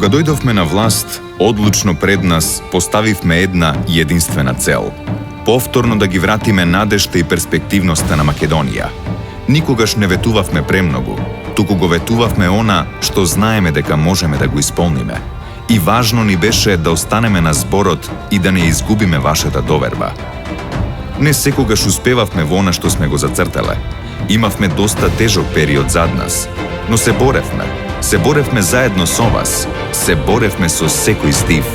Кога дојдовме на власт, одлучно пред нас поставивме една единствена цел. Повторно да ги вратиме надежта и перспективноста на Македонија. Никогаш не ветувавме премногу, туку го ветувавме она што знаеме дека можеме да го исполниме. И важно ни беше да останеме на зборот и да не изгубиме вашата доверба. Не секогаш успевавме во она што сме го зацртале. Имавме доста тежок период зад нас, но се боревме. Се боревме заедно со вас. Се боревме со секој здив.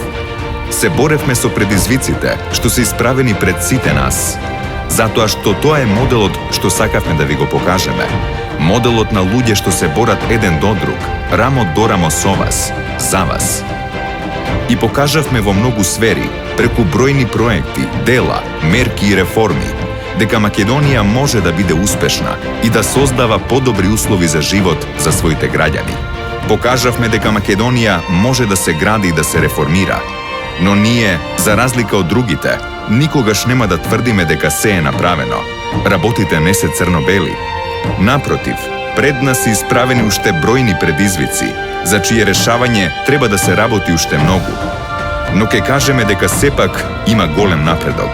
Се боревме со предизвиците што се исправени пред сите нас. Затоа што тоа е моделот што сакавме да ви го покажеме. Моделот на луѓе што се борат еден до друг, рамо до рамо со вас, за вас. И покажавме во многу сфери, преку бројни проекти, дела, мерки и реформи, дека Македонија може да биде успешна и да создава подобри услови за живот за своите граѓани. Покажавме дека Македонија може да се гради и да се реформира. Но ние, за разлика од другите, никогаш нема да тврдиме дека се е направено. Работите не се црно-бели. Напротив, пред нас се исправени уште бројни предизвици, за чие решавање треба да се работи уште многу. Но ке кажеме дека сепак има голем напредок.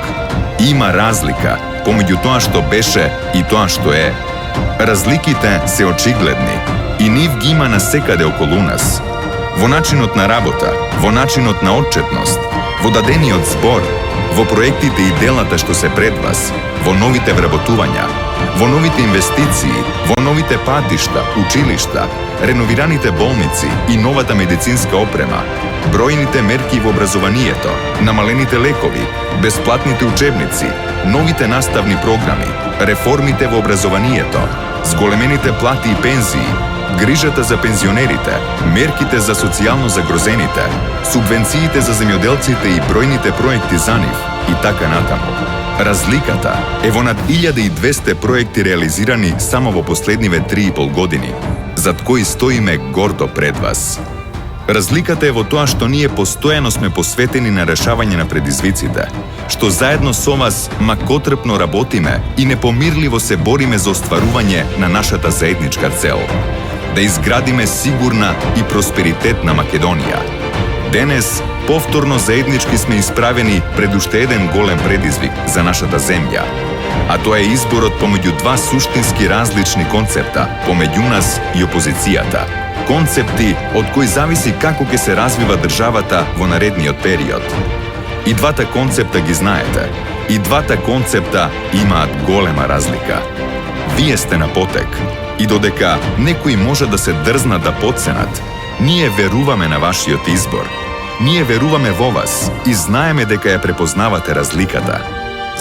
Има разлика помеѓу тоа што беше и тоа што е. Разликите се очигледни и нив ги има насекаде околу нас. Во начинот на работа, во начинот на отчетност, во дадениот збор, во проектите и делата што се пред вас, во новите вработувања, во новите инвестиции, во новите патишта, училишта, реновираните болници и новата медицинска опрема, бројните мерки во образованието, намалените лекови, бесплатните учебници, новите наставни програми, реформите во образованието, зголемените плати и пензии, грижата за пензионерите, мерките за социјално загрозените, субвенциите за земјоделците и бројните проекти за нив и така натаму. Разликата е во над 1200 проекти реализирани само во последниве 3,5 години, зад кои стоиме гордо пред вас. Разликата е во тоа што ние постојано сме посветени на решавање на предизвиците, што заедно со вас макотрпно работиме и непомирливо се бориме за остварување на нашата заедничка цел – да изградиме сигурна и просперитетна Македонија. Денес, повторно заеднички сме исправени пред уште еден голем предизвик за нашата земја, а тоа е изборот помеѓу два суштински различни концепта, помеѓу нас и опозицијата. Концепти од кои зависи како ќе се развива државата во наредниот период. И двата концепта ги знаете. И двата концепта имаат голема разлика. Вие сте на потек. И додека некои може да се дрзнат да потценат, ние веруваме на вашиот избор. Ние веруваме во вас и знаеме дека ја препознавате разликата.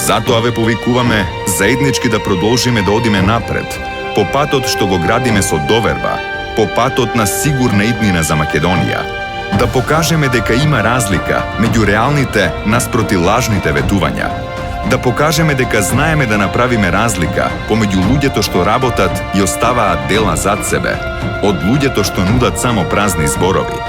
Затоа ве повикуваме заеднички да продолжиме да одиме напред, по патот што го градиме со доверба, по патот на сигурна иднина за Македонија. Да покажеме дека има разлика меѓу реалните наспроти лажните ветувања. Да покажеме дека знаеме да направиме разлика помеѓу луѓето што работат и оставаат дела зад себе, од луѓето што нудат само празни зборови.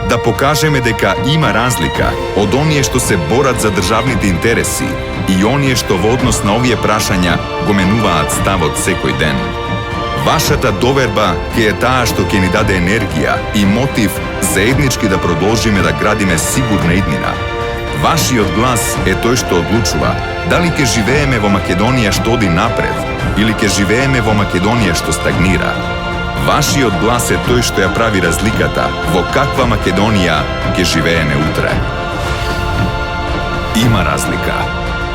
Да покажеме дека има разлика од оние што се борат за државните интереси и оние што во однос на овие прашања го менуваат ставот секој ден. Вашата доверба ќе е таа што ќе ни даде енергија и мотив заеднички да продолжиме да градиме сигурна иднина. Вашиот глас е тој што одлучува дали ќе живееме во Македонија што оди напред или ќе живееме во Македонија што стагнира. Вашиот глас е тој што ја прави разликата во каква Македонија ќе живееме утре. Има разлика.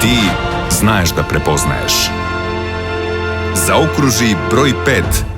Ти знаеш да препознаеш. Заокружи број 5